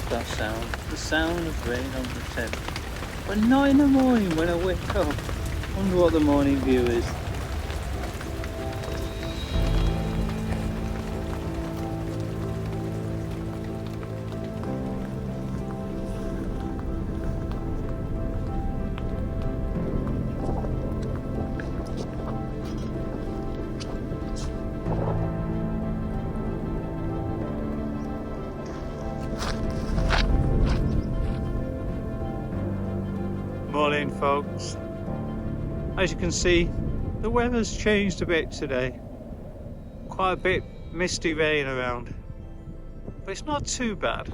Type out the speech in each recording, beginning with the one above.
that sound, the sound of rain on the Thames. But not in the morning when I wake up. Wonder what the morning view is. Morning folks. As you can see, the weather's changed a bit today. Quite a bit misty rain around, but it's not too bad.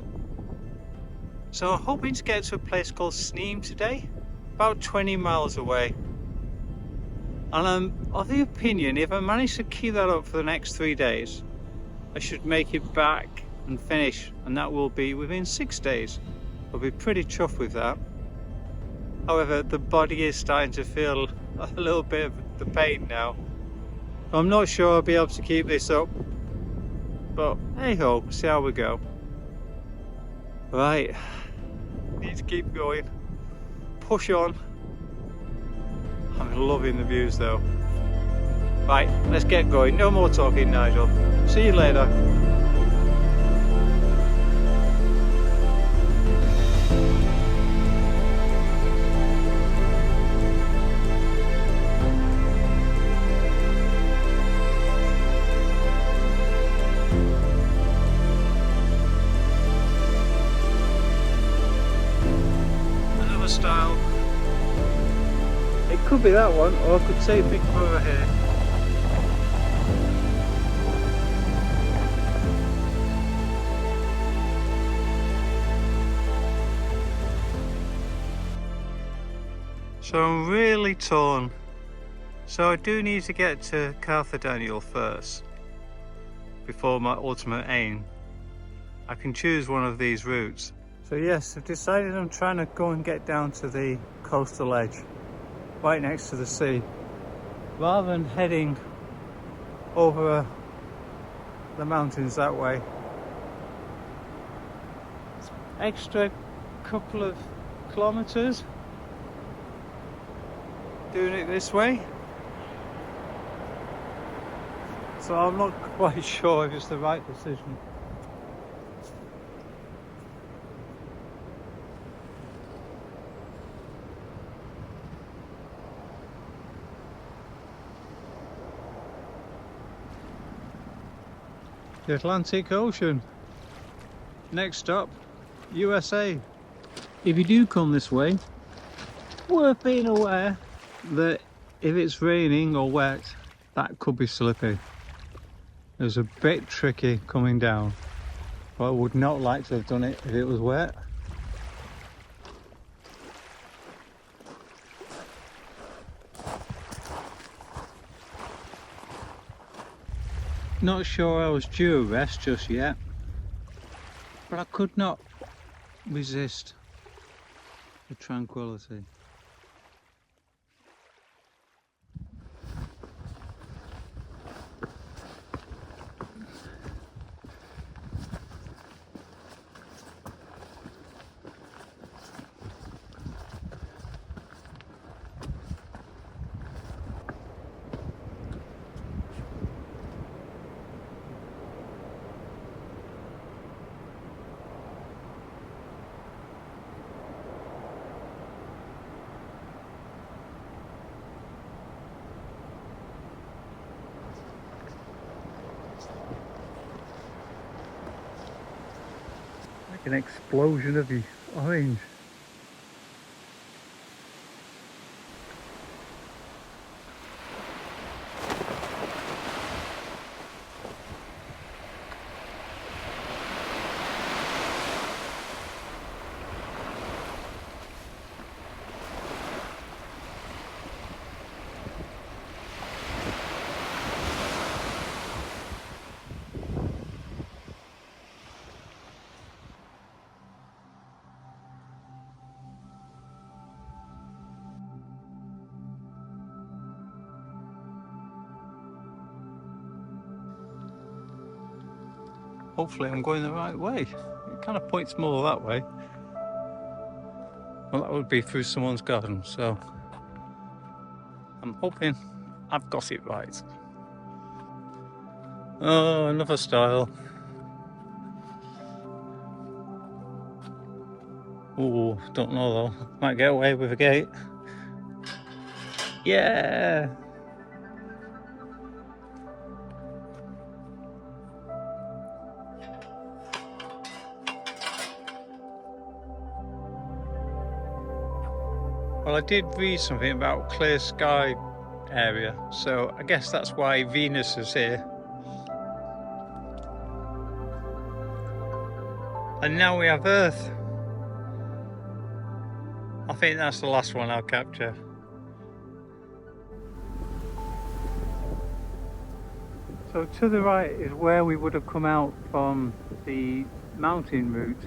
So I'm hoping to get to a place called Sneem today, about 20 miles away. And I'm of the opinion if I manage to keep that up for the next 3 days, I should make it back and finish, and that will be within 6 days. I'll be pretty chuffed with that. However, the body is starting to feel a little bit of the pain now. I'm not sure I'll be able to keep this up, but hey ho, see how we go. Right, need to keep going, push on. I'm loving the views though. Right, let's get going, no more talking Nigel. See you later. Style. It could be that one, or I could say big further here. So I'm really torn. So I do need to get to Caherdaniel first before my ultimate aim. I can choose one of these routes. So yes, I've decided I'm trying to go and get down to the coastal edge, right next to the sea, rather than heading over the mountains that way. Extra couple of kilometers doing it this way. So I'm not quite sure if it's the right decision. The Atlantic Ocean. Next stop, USA. If you do come this way, worth being aware that if it's raining or wet, that could be slippy. It's a bit tricky coming down, but I would not like to have done it if it was wet. Not sure I was due a rest just yet, but I could not resist the tranquility. An explosion of the orange. Hopefully I'm going the right way. It kind of points more that way. Well, that would be through someone's garden, so I'm hoping I've got it right. Oh, another style. Oh, don't know though. Might get away with a gate. Yeah! Well, I did read something about clear sky area, so I guess that's why Venus is here. And now we have Earth. I think that's the last one I'll capture. So to the right is where we would have come out from the mountain route.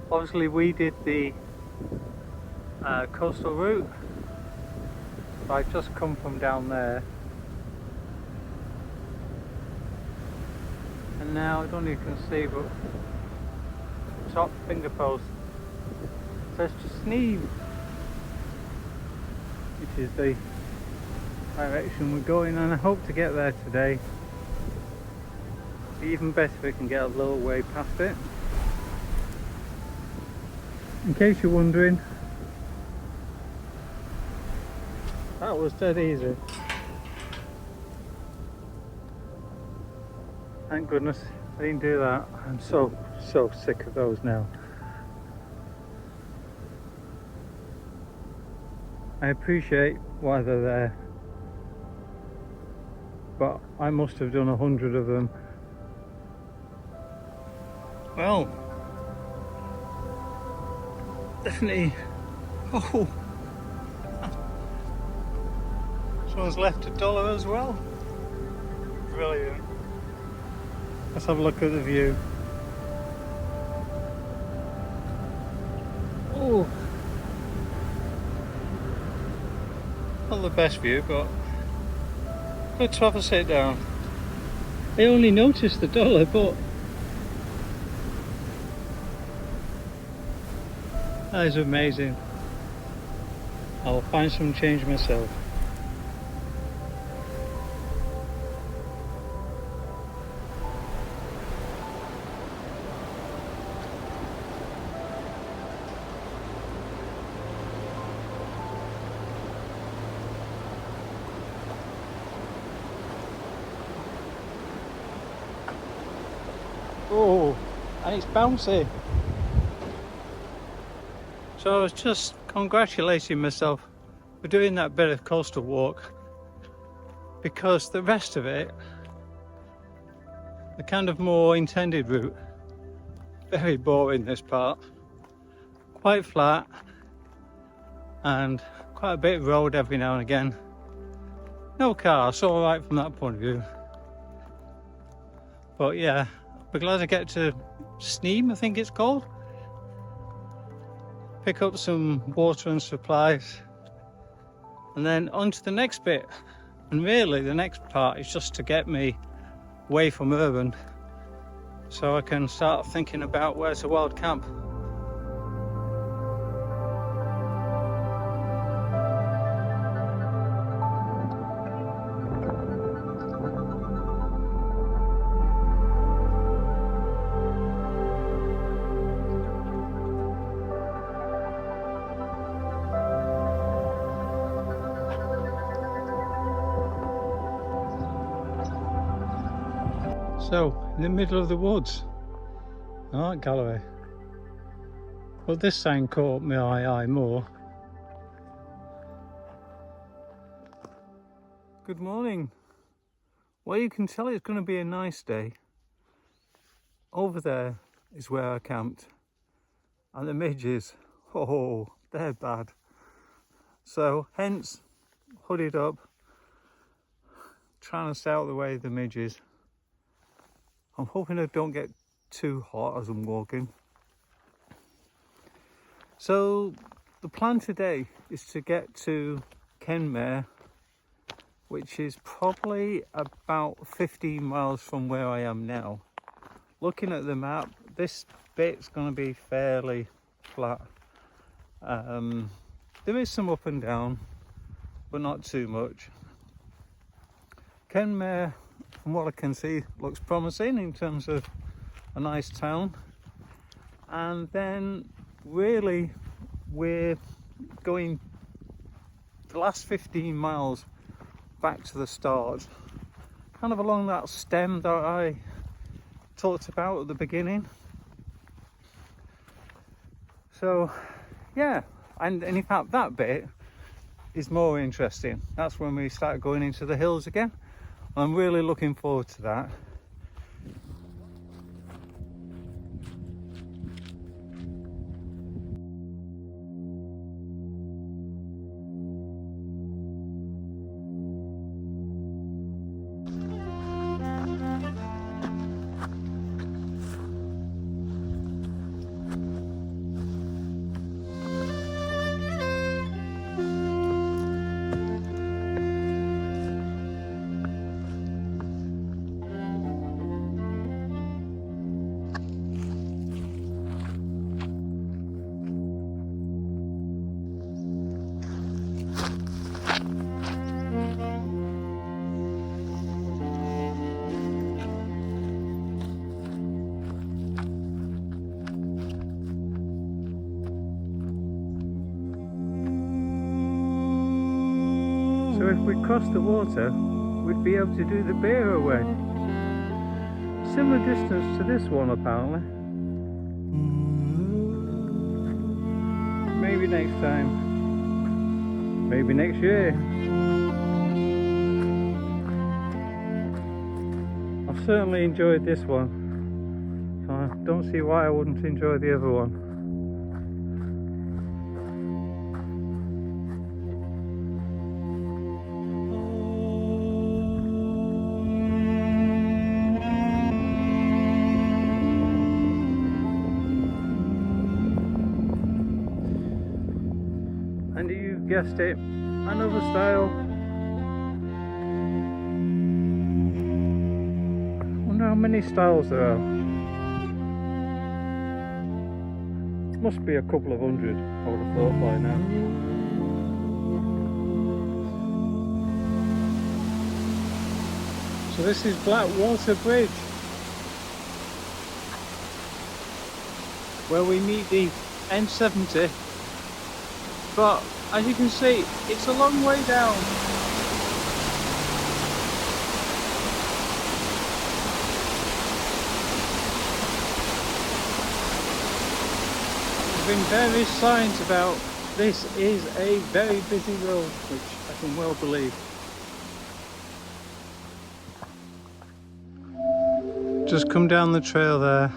Obviously we did the coastal route. I've just come from down there. And now, I don't know if you can see, but top finger post says to Sneem, which is the direction we're going, and I hope to get there today. Be even better if we can get a little way past it. In case you're wondering, that was dead easy. Thank goodness I didn't do that. I'm so sick of those now. I appreciate why they're there, but I must have done 100 of them. Well, definitely. Oh, someone's left $1 as well. Brilliant. Let's have a look at the view. Oh, not the best view, but good to have a sit down. I only noticed $1, but that is amazing. I'll find some change myself. Oh, and it's bouncy. So I was just congratulating myself for doing that bit of coastal walk, because the rest of it, the kind of more intended route, very boring this part. Quite flat and quite a bit of road every now and again. No car, so alright from that point of view. But yeah, we're glad to get to Sneem, I think it's called. Pick up some water and supplies, and then on to the next bit. And really the next part is just to get me away from urban, so I can start thinking about where's a wild camp. So, in the middle of the woods, art gallery. Well, this sign caught my eye more. Good morning. Well, you can tell it's going to be a nice day. Over there is where I camped, and the midges, oh, they're bad. So, hence, hooded up, trying to stay out of the way of the midges. I'm hoping I don't get too hot as I'm walking. So the plan today is to get to Kenmare, which is probably about 15 miles from where I am now. looking at the map, this bit's going to be fairly flat. There is some up and down, but not too much. Kenmare, from what I can see, looks promising in terms of a nice town. And then really we're going the last 15 miles back to the start, kind of along that stem that I talked about at the beginning. So yeah, and in fact that bit is more interesting. That's when we start going into the hills again. I'm really looking forward to that. So if we cross the water, we'd be able to do the Beara Way. Similar distance to this one apparently. Maybe next time. Maybe next year. I've certainly enjoyed this one. So I don't see why I wouldn't enjoy the other one. And you guessed it, another style. Wonder how many styles there are. Must be a couple of hundred, I would have thought by now. So this is Blackwater Bridge, where we meet the N70. But as you can see, it's a long way down. There's been various signs about this is a very busy road, which I can well believe. Just come down the trail there.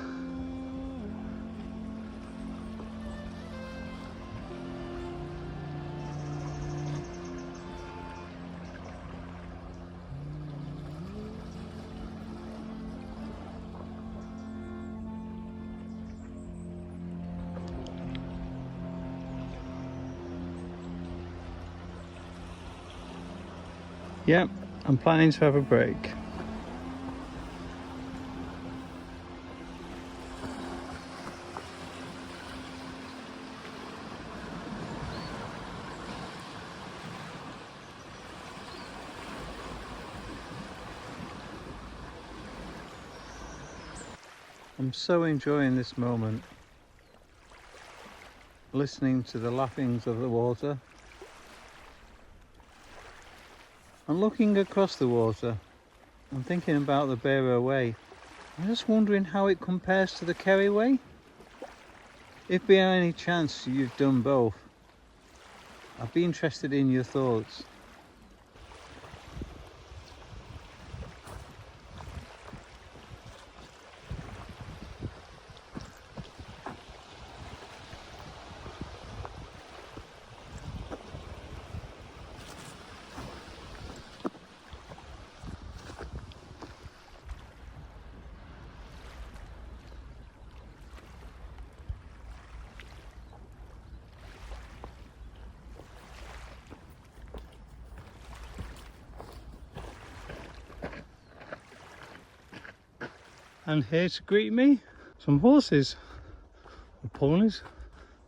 Yep, I'm planning to have a break. I'm so enjoying this moment, listening to the lappings of the water. I'm looking across the water and thinking about the Beara Way. I'm just wondering how it compares to the Kerry Way. If by any chance you've done both, I'd be interested in your thoughts. And here to greet me, some horses or ponies.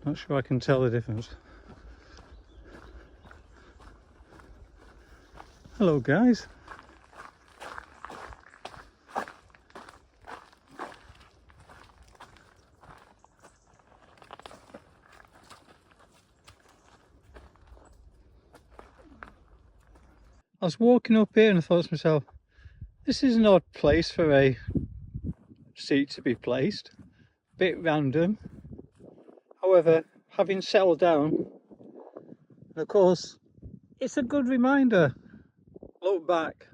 Not sure I can tell the difference. Hello guys. I was walking up here and I thought to myself, this is an odd place for a seat to be placed. A bit random. However, having settled down, and of course, it's a good reminder. Look back.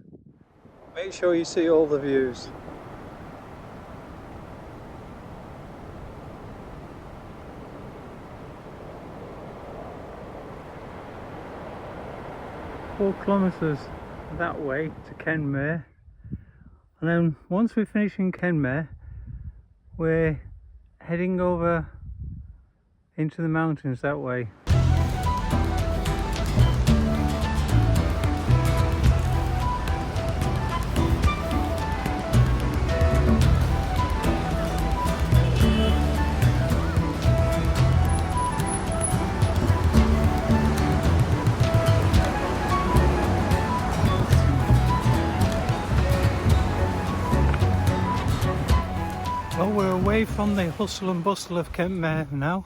Make sure you see all the views. Four kilometres that way to Kenmare, and then once we finish in Kenmare, we're heading over into the mountains that way. Well, we're away from the hustle and bustle of Kenmare now,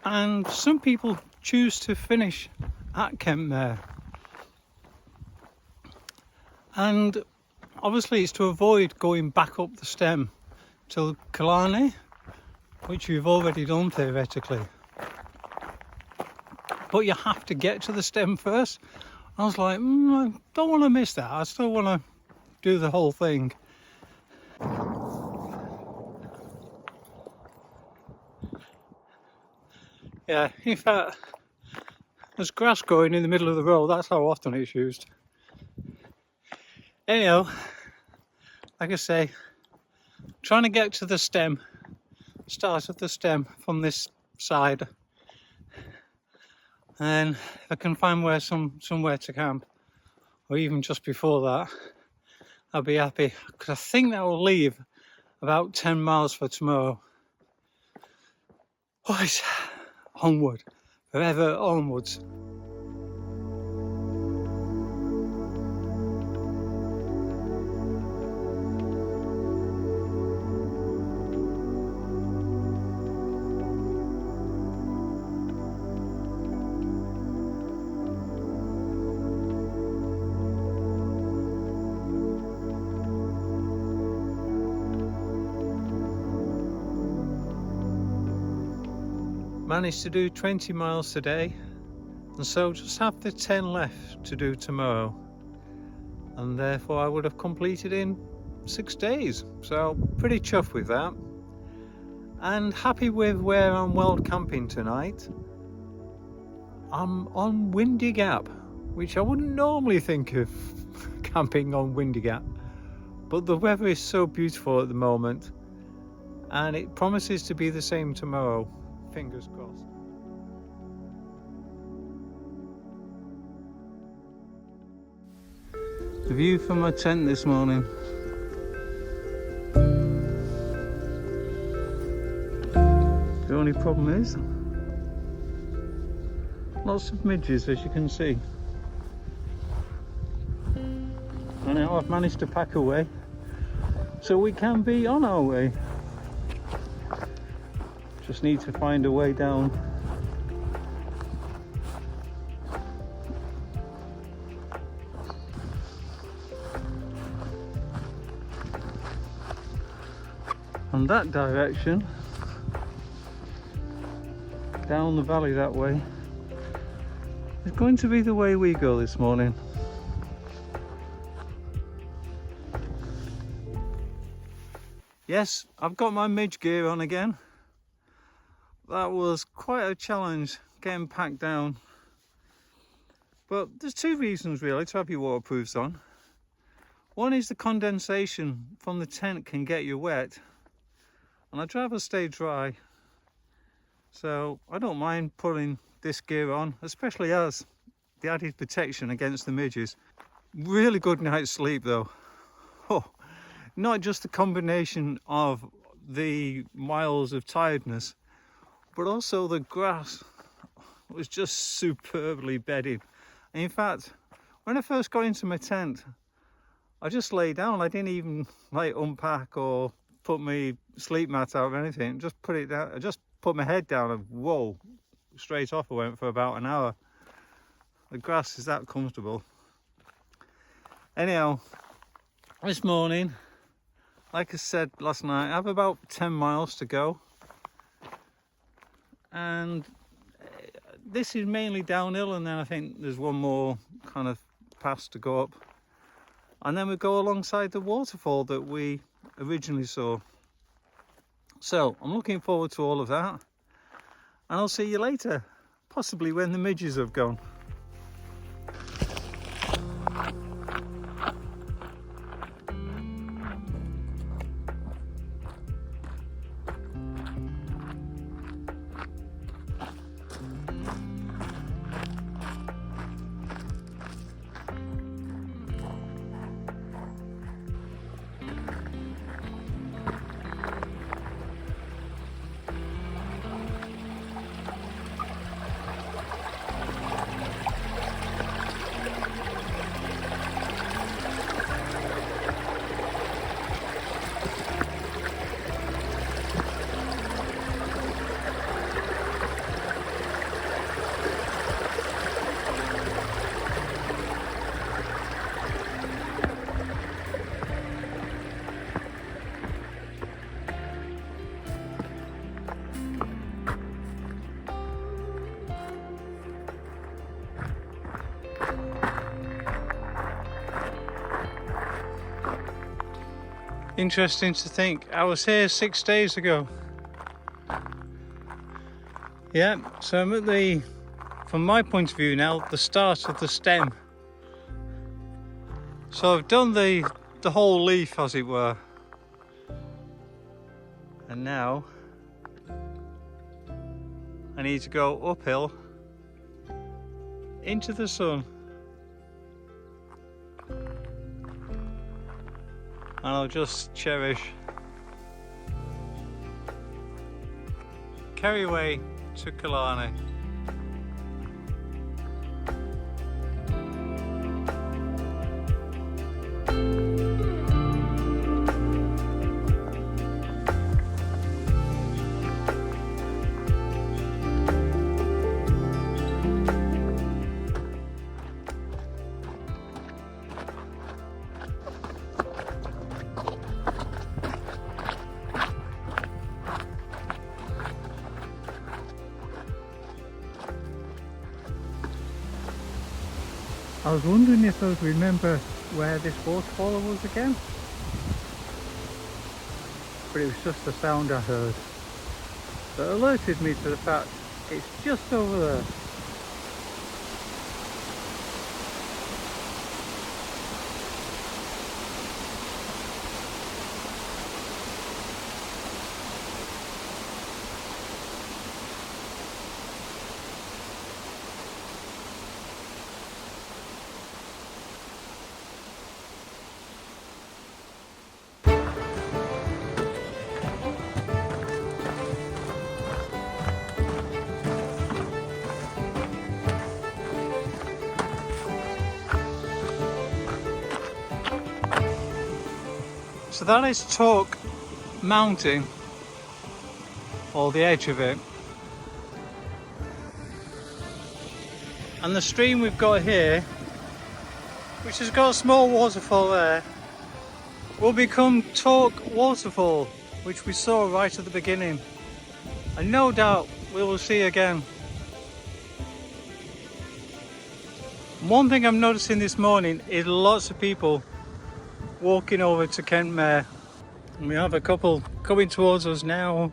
and some people choose to finish at Kenmare, and obviously it's to avoid going back up the stem to Killarney, which you've already done theoretically, but you have to get to the stem first. I was like, I don't want to miss that. I still want to do the whole thing. Yeah, in fact, there's grass growing in the middle of the road. That's how often it's used. Anyhow, like I say, trying to get to the stem, start of the stem from this side, and if I can find somewhere to camp, or even just before that, I'll be happy, because I think that will leave about 10 miles for tomorrow. Boys, onward, forever onwards. Managed to do 20 miles today, and so just have the 10 left to do tomorrow, and therefore I would have completed in 6 days, so pretty chuffed with that, and happy with where I'm world camping tonight. I'm on Windy Gap, which I wouldn't normally think of camping on Windy Gap, but the weather is so beautiful at the moment, and it promises to be the same tomorrow. Fingers crossed. The view from my tent this morning. The only problem is lots of midges, as you can see. And now I've managed to pack away so we can be on our way. Just need to find a way down. And that direction, down the valley that way, is going to be the way we go this morning. Yes, I've got my midge gear on again. That was quite a challenge getting packed down, but there's two reasons really to have your waterproofs on. One is the condensation from the tent can get you wet, and I'd rather stay dry, so I don't mind putting this gear on, especially as the added protection against the midges. Really good night's sleep though. Oh, not just the combination of the miles of tiredness, but also the grass was just superbly bedded. And in fact, when I first got into my tent, I just lay down. I didn't even like unpack or put my sleep mat out or anything. Just put it down. I just put my head down and whoa, straight off I went for about an hour. The grass is that comfortable. Anyhow, this morning, like I said last night, I have about 10 miles to go. And this is mainly downhill, and then I think there's one more kind of pass to go up. And then we go alongside the waterfall that we originally saw. So I'm looking forward to all of that. And I'll see you later, possibly when the midges have gone. Interesting to think, I was here 6 days ago. Yeah, so I'm at the, from my point of view now, the start of the stem. So I've done the whole leaf, as it were. And now I need to go uphill into the sun. And I'll just cherish Kerry Way to Killarney. I was wondering if I would remember where this waterfall was again, but it was just the sound I heard that alerted me to the fact it's just over there. So that is Torque Mountain, or the edge of it. And the stream we've got here, which has got a small waterfall there, will become Torque Waterfall, which we saw right at the beginning. And no doubt we will see again. One thing I'm noticing this morning is lots of people walking over to Kenmare, and we have a couple coming towards us now.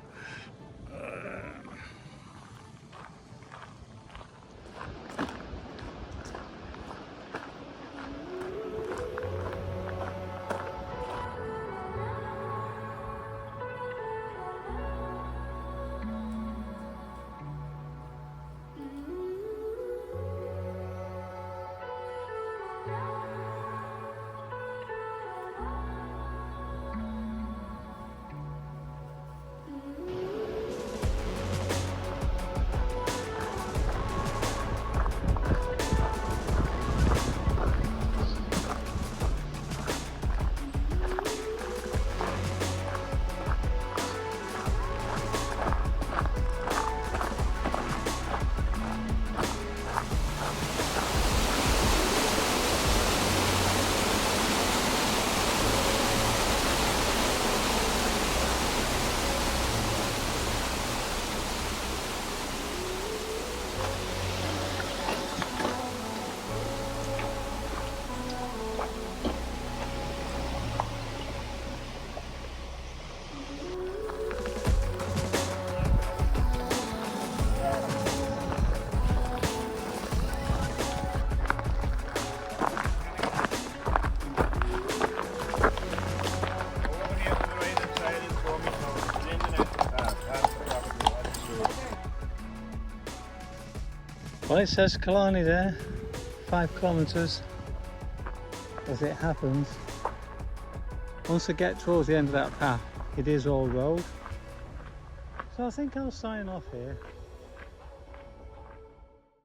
Well, it says Killarney there, 5 kilometres. As it happens, once I get towards the end of that path, it is all road. So I think I'll sign off here.